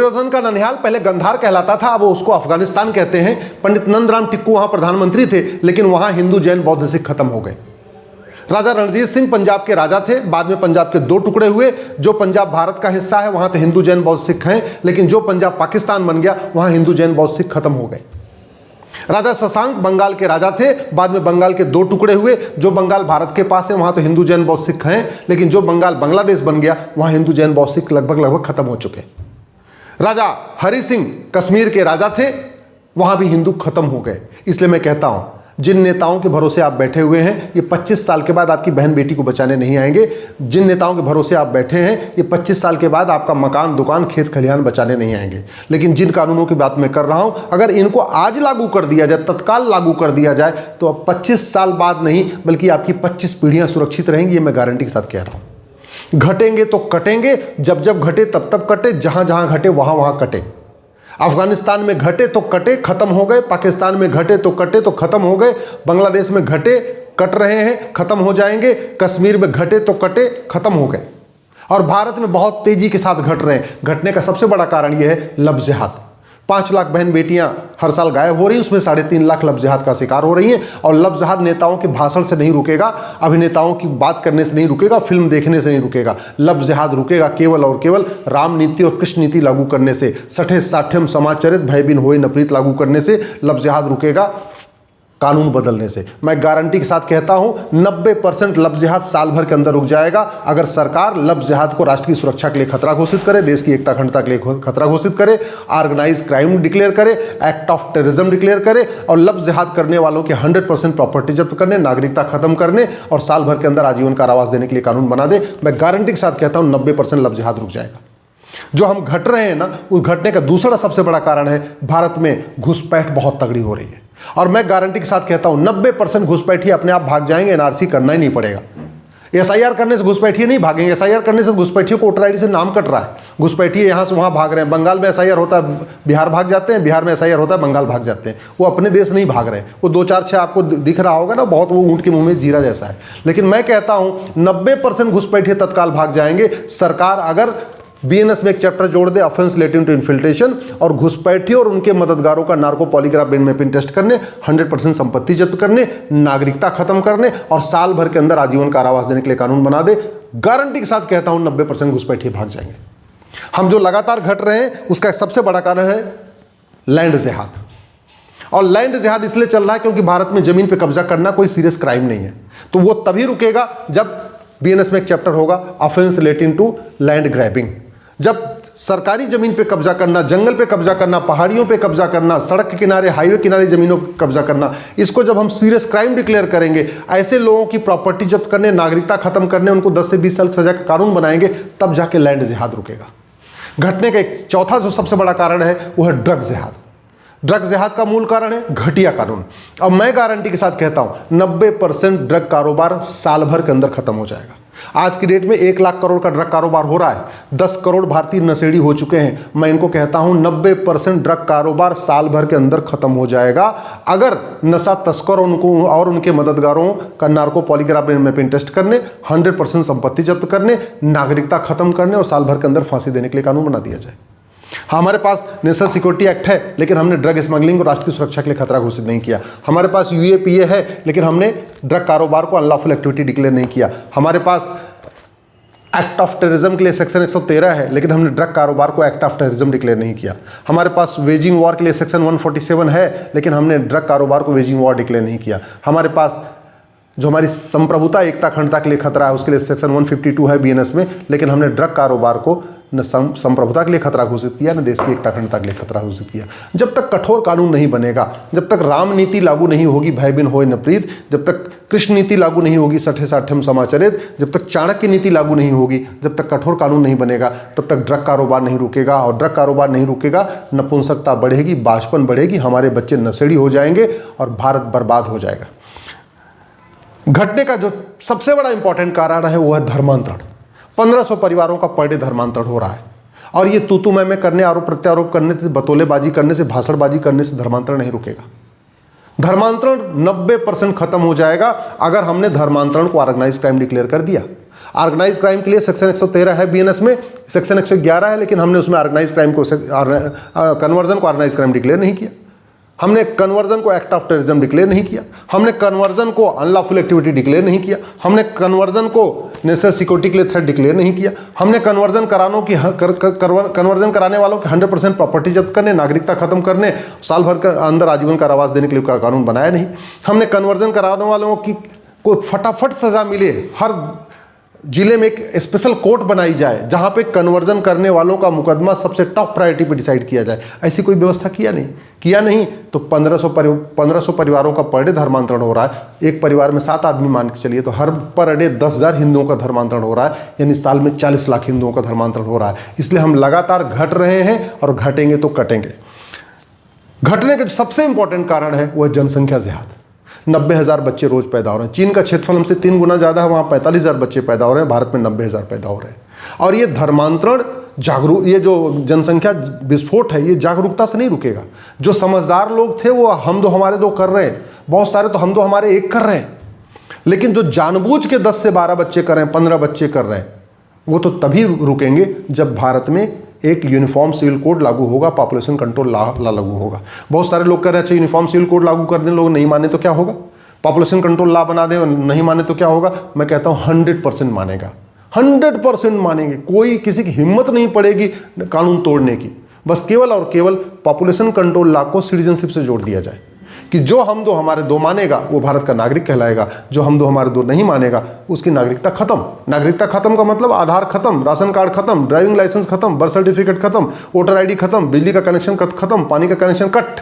दुर्योधन का ननिहाल पहले गंधार कहलाता था, अब उसको अफगानिस्तान कहते हैं। पंडित नंदराम टिक्कू वहां प्रधानमंत्री थे, लेकिन वहां हिंदू जैन बौद्ध सिख खत्म हो गए। राजा रणजीत सिंह पंजाब के राजा थे, बाद में पंजाब के दो टुकड़े हुए। जो पंजाब भारत का हिस्सा है वहां तो हिंदू जैन बौद्ध सिख हैं, लेकिन जो पंजाब पाकिस्तान बन गया वहां हिंदू जैन बौद्ध सिख खत्म हो गए। राजा शशांक बंगाल के राजा थे, बाद में बंगाल के दो टुकड़े हुए। जो बंगाल भारत के पास है वहां तो हिंदू जैन बौद्ध सिख हैं, लेकिन जो बंगाल बांग्लादेश बन गया वहां हिंदू जैन बौद्ध सिख लगभग खत्म हो चुके। राजा हरि सिंह कश्मीर के राजा थे, वहां भी हिंदू खत्म हो गए। इसलिए मैं कहता हूं, जिन नेताओं के भरोसे आप बैठे हुए हैं, ये 25 साल के बाद आपकी बहन बेटी को बचाने नहीं आएंगे। जिन नेताओं के भरोसे आप बैठे हैं, ये 25 साल के बाद आपका मकान दुकान खेत खलिहान बचाने नहीं आएंगे। लेकिन जिन कानूनों की बात मैं कर रहा हूं, अगर इनको आज लागू कर दिया जाए, तत्काल लागू कर दिया जाए, तो अब 25 साल बाद नहीं बल्कि आपकी 25 पीढ़ियां सुरक्षित रहेंगी। ये मैं गारंटी के साथ कह रहा हूं। घटेंगे तो कटेंगे, जब जब घटे तब तब कटे, जहां जहां घटे वहां वहां कटे। अफगानिस्तान में घटे तो कटे, खत्म हो गए। पाकिस्तान में घटे तो कटे तो खत्म हो गए। बांग्लादेश में घटे, कट रहे हैं, खत्म हो जाएंगे। कश्मीर में घटे तो कटे, खत्म हो गए। और भारत में बहुत तेजी के साथ घट रहे हैं। घटने का सबसे बड़ा कारण यह है लव जिहाद। 5 लाख बहन बेटियां हर साल गायब हो रही, उसमें 3.5 लाख लव जिहाद का शिकार हो रही हैं। और लव जिहाद नेताओं के भाषण से नहीं रुकेगा, अभिनेताओं की बात करने से नहीं रुकेगा, फिल्म देखने से नहीं रुकेगा। लव जिहाद रुकेगा केवल और केवल राम नीति और कृष्ण नीति लागू करने से, सठे साठ्यम समाचरित भय बिन होए न प्रीत लागू करने से लव जिहाद रुकेगा, कानून बदलने से। मैं गारंटी के साथ कहता हूं 90% लव जिहाद साल भर के अंदर रुक जाएगा, अगर सरकार लव जिहाद को राष्ट्र की सुरक्षा के लिए खतरा घोषित करे, देश की एकता अखंडता के लिए खतरा घोषित करे, ऑर्गेनाइज क्राइम डिक्लेयर करे, एक्ट ऑफ टेररिज्म डिक्लेयर करे और लव जिहाद करने वालों के 100% प्रॉपर्टी जब्त करने, नागरिकता खत्म करने और साल भर के अंदर आजीवन कारावास देने के लिए कानून बना दे। मैं गारंटी के साथ कहता हूं 90% लव जिहाद रुक जाएगा। जो हम घट रहे हैं ना, उस घटने का दूसरा सबसे बड़ा कारण है भारत में घुसपैठ बहुत तगड़ी हो रही है। और मैं गारंटी के साथ कहता हूं 90% घुसपैठी अपने आप भाग जाएंगे, एनआरसी करना ही नहीं पड़ेगा। एसआईआर करने से घुसपैठी नहीं भागेंगे, एसआईआर करने से घुसपैठियों को वोटर आईडी से नाम कट रहा है। घुसपैठी यहां से वहां भाग रहे हैं। बंगाल में एसआईआर होता है, बिहार भाग जाते हैं, बिहार में एसआईआर होता है, बंगाल भाग जाते हैं। वो अपने देश नहीं भाग रहे हैं। वो 2-4-6 आपको दिख रहा होगा ना, बहुत वो ऊंट के मुंह में जीरा जैसा है। लेकिन मैं कहता हूं 90% घुसपैठी तत्काल भाग जाएंगे। सरकार अगर बीएनएस में एक चैप्टर जोड़ दे, ऑफेंस रिलेटिंग टू इन्फिल्ट्रेशन, और घुसपैठियों और उनके मददगारों का narco polygraph brain mapping test करने, 100% संपत्ति जब्त करने, नागरिकता खत्म करने और साल भर के अंदर आजीवन कारावास देने के लिए कानून बना दे। गारंटी के साथ कहता हूं 90% घुसपैठिए भाग जाएंगे। हम जो लगातार घट रहे हैं उसका सबसे बड़ा कारण है लैंड जिहाद। और लैंड जिहाद इसलिए चल रहा है क्योंकि भारत में जमीन पर कब्जा करना कोई सीरियस क्राइम नहीं है। तो वो तभी रुकेगा जब बीएनएस में एक चैप्टर होगा, offence relating to land grabbing. जब सरकारी जमीन पे कब्जा करना, जंगल पे कब्जा करना, पहाड़ियों पे कब्जा करना, सड़क के किनारे, हाईवे किनारे जमीनों पे कब्जा करना, इसको जब हम सीरियस क्राइम डिक्लेयर करेंगे, ऐसे लोगों की प्रॉपर्टी जब्त करने, नागरिकता खत्म करने, उनको 10 से 20 साल सजा का कानून बनाएंगे, तब जाके लैंड जिहाद रुकेगा। घटने का एक चौथा जो सबसे बड़ा कारण है वो है ड्रग जिहाद। ड्रग जिहाद का मूल कारण है घटिया कानून। अब मैं गारंटी के साथ कहता हूं 90% ड्रग कारोबार साल भर के अंदर खत्म हो जाएगा। आज की डेट में 1 लाख करोड़ का ड्रग कारोबार हो रहा है। 10 करोड़ भारतीय नशेड़ी हो चुके हैं। मैं इनको कहता हूं 90% ड्रग कारोबार साल भर के अंदर खत्म हो जाएगा, अगर नशा तस्करों उनको और उनके मददगारों का narco polygraph brain mapping test करने, 100% संपत्ति जब्त करने, नागरिकता खत्म करने और साल भर के अंदर फांसी देने के लिए कानून बना दिया जाए। हमारे पास नेशनल सिक्योरिटी एक्ट है, लेकिन हमने ड्रग स्मगलिंग को राष्ट्र की सुरक्षा के लिए खतरा घोषित नहीं किया। हमारे पास यूएपीए है, लेकिन हमने ड्रग कारोबार को अनलॉफुल एक्टिविटी डिक्लेयर नहीं किया। हमारे पास एक्ट ऑफ टेररिज्म के लिए सेक्शन 113 है, लेकिन हमने ड्रग कारोबार को एक्ट ऑफ टेररिज्म डिक्लेयर नहीं किया। हमारे पास वेजिंग वॉर के लिए सेक्शन 147 है, लेकिन हमने ड्रग कारोबार को वेजिंग वॉर डिक्लेयर नहीं किया। हमारे पास जो हमारी संप्रभुता एकता अखंडता के लिए खतरा है, उसके लिए सेक्शन 152 है बीएनएस में, लेकिन हमने ड्रग कारोबार को न संप्रभुता के लिए खतरा घोषित किया, न देश की एकता अखंडता के लिए खतरा घोषित किया। जब तक कठोर कानून नहीं बनेगा, जब तक राम नीति लागू नहीं होगी, भय बिन होए न प्रीत, जब तक कृष्ण नीति लागू नहीं होगी, सठे साठ्यम समाचरित, जब तक चाणक्य नीति लागू नहीं होगी, जब तक कठोर कानून नहीं बनेगा, तब तक ड्रग कारोबार नहीं रुकेगा। और ड्रग कारोबार नहीं रुकेगा, नपुंसकता बढ़ेगी, बांझपन बढ़ेगी, हमारे बच्चे नशेड़ी हो जाएंगे और भारत बर्बाद हो जाएगा। घटने का जो सबसे बड़ा इंपॉर्टेंट कारण है वो है धर्मांतरण। 1500 परिवारों का पर डे धर्मांतरण हो रहा है। और ये तू मैं करने, आरोप प्रत्यारोप करने से, बतौलेबाजी करने से, भाषणबाजी करने से धर्मांतरण नहीं रुकेगा। धर्मांतरण 90% खत्म हो जाएगा अगर हमने धर्मांतरण को ऑर्गेनाइज क्राइम डिक्लेयर कर दिया। ऑर्गेनाइज क्राइम के लिए सेक्शन 113 है बीएनएस में, सेक्शन 111 है, लेकिन हमने उसमें ऑर्गेनाइज क्राइम को कन्वर्जन को ऑर्गेनाइज क्राइम डिक्लेयर नहीं किया, हमने कन्वर्जन को एक्ट ऑफ टेररिज्म डिक्लेयर नहीं किया, हमने कन्वर्जन को अनलॉफुल एक्टिविटी डिक्लेयर नहीं किया, हमने कन्वर्जन को नेशनल सिक्योरिटी के लिए थ्रेट डिक्लेयर नहीं किया, हमने कन्वर्जन कन्वर्जन कराने वालों की 100% प्रॉपर्टी जब्त करने, नागरिकता खत्म करने, साल भर के अंदर आजीवन कारावास देने के लिए कानून बनाया नहीं, हमने कन्वर्जन कराने वालों की को फटाफट सजा मिले, हर जिले में एक स्पेशल कोर्ट बनाई जाए जहां पे कन्वर्जन करने वालों का मुकदमा सबसे टॉप प्रायोरिटी पे डिसाइड किया जाए, ऐसी कोई व्यवस्था किया नहीं तो 1500 परिवारों का पर डे धर्मांतरण हो रहा है। एक परिवार में 7 आदमी मान के चलिए तो हर पर डे 10,000 हिंदुओं का धर्मांतरण हो रहा है, यानी साल में 40 लाख हिंदुओं का धर्मांतरण हो रहा है। इसलिए हम लगातार घट रहे हैं और घटेंगे तो कटेंगे। घटने का सबसे इंपॉर्टेंट कारण है वह जनसंख्या जिहाद। 90,000 बच्चे रोज पैदा हो रहे हैं। चीन का क्षेत्रफल हमसे 3 गुना ज़्यादा है, वहाँ 45,000 बच्चे पैदा हो रहे हैं, भारत में 90,000 पैदा हो रहे हैं। और ये धर्मांतरण ये जो जनसंख्या विस्फोट है ये जागरूकता से नहीं रुकेगा। जो समझदार लोग थे वो हम दो हमारे दो कर रहे हैं, बहुत सारे तो हम दो हमारे एक कर रहे हैं, लेकिन जो जानबूझ के 10 से 12 बच्चे कर रहे हैं, 15 बच्चे कर रहे हैं, वो तो तभी रुकेंगे जब भारत में एक यूनिफॉर्म सिविल कोड लागू होगा, पॉपुलेशन कंट्रोल ला लागू होगा। बहुत सारे लोग कह रहे हैं अच्छा यूनिफॉर्म सिविल कोड लागू कर दें, लोग नहीं माने तो क्या होगा, पॉपुलेशन कंट्रोल ला बना दें, नहीं माने तो क्या होगा। मैं कहता हूं 100% मानेगा, 100% मानेंगे। कोई किसी की हिम्मत नहीं पड़ेगी कानून तोड़ने की। बस केवल और केवल पॉपुलेशन कंट्रोल ला को सिटीजनशिप से जोड़ दिया जाए कि जो हम दो हमारे दो मानेगा वो भारत का नागरिक कहलाएगा, जो हम दो हमारे दो नहीं मानेगा उसकी नागरिकता खत्म। नागरिकता खत्म का मतलब आधार खत्म, राशन कार्ड खत्म, ड्राइविंग लाइसेंस खत्म, बर्थ सर्टिफिकेट खत्म, वोटर आईडी खत्म, बिजली का कनेक्शन खत्म, पानी का कनेक्शन कट।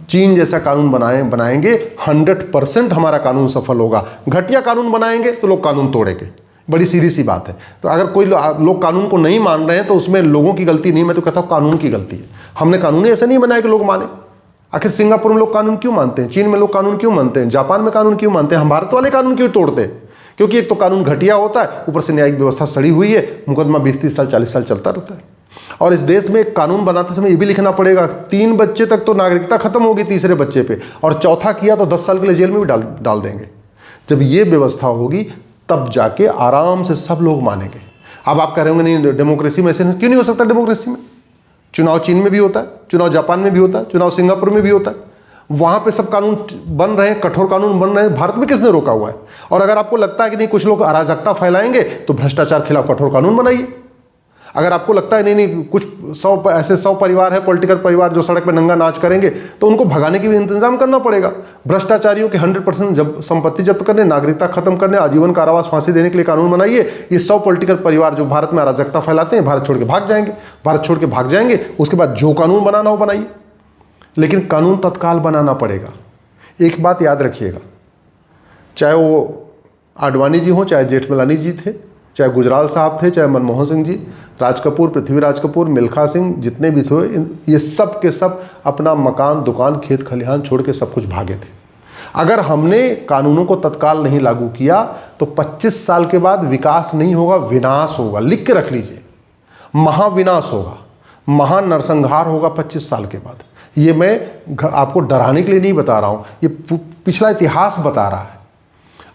चीन जैसा कानून बनाएंगे 100% हमारा कानून सफल होगा। घटिया कानून बनाएंगे तो लोग कानून तोड़ेंगे, बड़ी सीधी सी बात है। तो अगर कोई लोग कानून को नहीं मान रहे हैं तो उसमें लोगों की गलती नहीं, मैं तो कहता हूं कानून की गलती है। हमने कानून ऐसे नहीं बनाया कि लोग माने। आखिर सिंगापुर में लोग कानून क्यों मानते हैं, चीन में लोग कानून क्यों मानते हैं, जापान में कानून क्यों मानते हैं, हम भारत वाले कानून क्यों तोड़ते हैं? क्योंकि एक तो कानून घटिया होता है, ऊपर से न्यायिक व्यवस्था सड़ी हुई है, मुकदमा 20-30 साल 40 साल चलता रहता है। और इस देश में एक कानून बनाते समय ये भी लिखना पड़ेगा 3 बच्चे तक तो नागरिकता खत्म होगी, तीसरे बच्चे पे, और चौथा किया तो 10 साल के लिए जेल में भी डाल देंगे। जब ये व्यवस्था होगी तब जाके आराम से सब लोग मानेंगे। अब आप कह रहे होंगे नहीं डेमोक्रेसी में ऐसे क्यों नहीं हो सकता। डेमोक्रेसी में चुनाव चीन में भी होता है, चुनाव जापान में भी होता है, चुनाव सिंगापुर में भी होता है, वहां पे सब कानून बन रहे हैं, कठोर कानून बन रहे हैं। भारत में किसने रोका हुआ है? और अगर आपको लगता है कि नहीं कुछ लोग अराजकता फैलाएंगे तो भ्रष्टाचार खिलाफ कठोर कानून बनाइए। अगर आपको लगता है नहीं कुछ 100 परिवार है, पॉलिटिकल परिवार जो सड़क पर नंगा नाच करेंगे, तो उनको भगाने की भी इंतजाम करना पड़ेगा। भ्रष्टाचारियों के 100% संपत्ति जब्त करने, नागरिकता खत्म करने, आजीवन कारावास फांसी देने के लिए कानून बनाइए। ये 100 पॉलिटिकल परिवार जो भारत में अराजकता फैलाते हैं भारत छोड़ के भाग जाएंगे। भारत छोड़ के भाग जाएंगे, उसके बाद जो कानून बनाना हो बनाइए, लेकिन कानून तत्काल बनाना पड़ेगा। एक बात याद रखिएगा, चाहे वो आडवाणी जी हो, चाहे जेठमलानी जी थे, चाहे गुजराल साहब थे, चाहे मनमोहन सिंह जी, राज कपूर, पृथ्वीराज कपूर, मिल्खा सिंह, जितने भी थे, ये सब के सब अपना मकान, दुकान, खेत खलिहान छोड़ के सब कुछ भागे थे। अगर हमने कानूनों को तत्काल नहीं लागू किया तो 25 साल के बाद विकास नहीं होगा, विनाश होगा। लिख के रख लीजिए, महाविनाश होगा, महानरसंहार होगा 25 साल के बाद। ये मैं आपको डराने के लिए नहीं बता रहा हूं, ये पिछला इतिहास बता रहा है।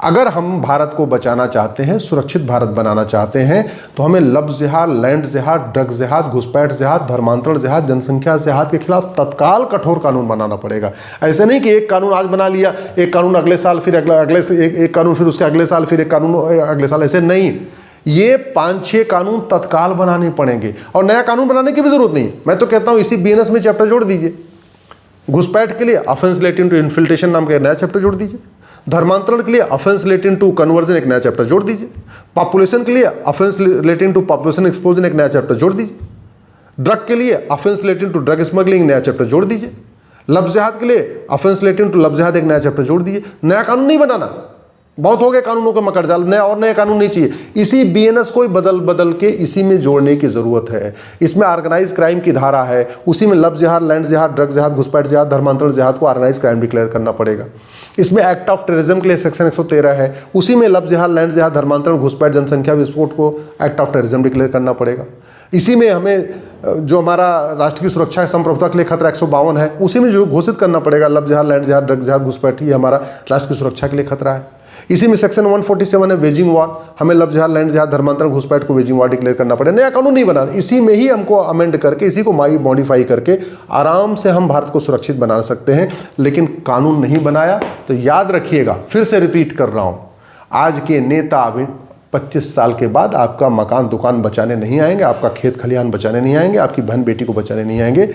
अगर हम भारत को बचाना चाहते हैं, सुरक्षित भारत बनाना चाहते हैं, तो हमें लव जिहाद, लैंड जिहाद, ड्रग जिहाद, घुसपैठ जिहाद, धर्मांतरण जिहाद, जनसंख्या जिहाद के खिलाफ तत्काल कठोर कानून बनाना पड़ेगा। ऐसे नहीं कि एक कानून आज बना लिया, एक कानून अगले साल, फिर एक कानून फिर उसके अगले साल, फिर एक कानून अगले साल, ऐसे नहीं। ये 5-6 कानून तत्काल बनाने पड़ेंगे और नया कानून बनाने की भी जरूरत नहीं। मैं तो कहता हूं इसी बीएनएस में चैप्टर जोड़ दीजिए। घुसपैठ के लिए ऑफेंस रिलेटिंग टू इन्फिल्ट्रेशन नाम का नया चैप्टर जोड़ दीजिए। धर्मांतरण के लिए ऑफेंस रिलेटिंग टू कन्वर्जन एक नया चैप्टर जोड़ दीजिए। पॉपुलेशन के लिए offence relating to population explosion एक नया चैप्टर जोड़ दीजिए। ड्रग के लिए offence relating to drug smuggling नया चैप्टर जोड़ दीजिए। लव जिहाद के लिए ऑफेंस रिलेटिंग टू लव जिहाद एक नया चैप्टर जोड़ दीजिए। नया कानून नहीं बनाना, बहुत हो गए कानूनों का मकड़जाल, नया और नया कानून नहीं चाहिए। इसी बीएनएस को बदल के इसी में जोड़ने की जरूरत है। इसमें ऑर्गेनाइज क्राइम की धारा है, उसी में लव जिहाद, लैंड जिहाद, ड्रग जिहाद, घुसपैठ जिहाद, धर्मांतरण जिहाद को ऑर्गेनाइज क्राइम डिक्लेयर करना पड़ेगा। इसमें एक्ट ऑफ टेररिज्म के लिए सेक्शन 113 है, उसी में लव जिहाद, लैंड जिहाद, धर्मांतरण, घुसपैठ, जनसंख्या विस्फोट को एक्ट ऑफ टेररिज्म डिक्लेयर करना पड़ेगा। इसी में हमें जो हमारा राष्ट्र की सुरक्षा संप्रभुता के लिए खतरा 152 है, उसी में जो घोषित करना पड़ेगा लव जिहाद, लैंड जिहाद, ड्रग जिहाद, घुसपैठ, ये हमारा राष्ट्र की सुरक्षा के लिए खतरा है। इसी में सेक्शन 147 है वेजिंग वॉर, हमें लव जिहाद, लैंड जिहाद, धर्मांतरण, घुसपैठ को वेजिंग वॉर डिक्लेयर करना पड़े। नया कानून नहीं बना, इसी में ही हमको अमेंड करके, इसी को मॉडिफाई करके आराम से हम भारत को सुरक्षित बना सकते हैं। लेकिन कानून नहीं बनाया। तो याद रखिएगा, फिर से रिपीट कर रहा हूं, आज के नेता अभी 25 साल के बाद आपका मकान दुकान बचाने नहीं आएंगे, आपका खेत खलिहान बचाने नहीं आएंगे, आपकी बहन बेटी को बचाने नहीं आएंगे।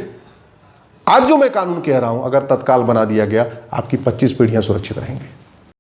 आज जो मैं कानून कह रहा हूं, अगर तत्काल बना दिया गया, आपकी 25 पीढ़ियां सुरक्षित रहेंगी।